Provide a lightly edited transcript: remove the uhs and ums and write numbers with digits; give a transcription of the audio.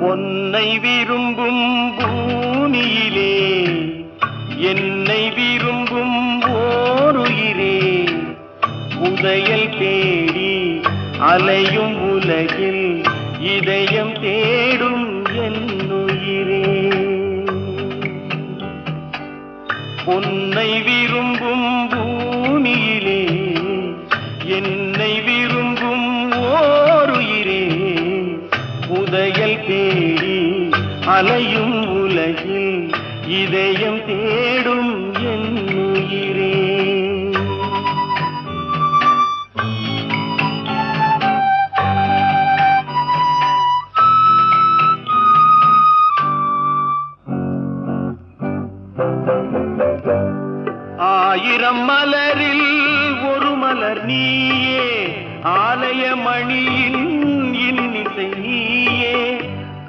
பொன்னை விரும்பும் பூமியிலே என்னை விரும்பும் ஓருயிரே, உதயல் தேடி அலையும் உலகில் இதயம் தேடும் என்னுயிரே. பொன்னை விரும்பும் பூமியிலே என்னை விரும்பும் ஓருயிரே, உதயல் தேடி அலையும் உலகில் இதயம் தேடும் என்னுயிரே. ஆயிரம் மலரில் ஒரு மலர் நீ,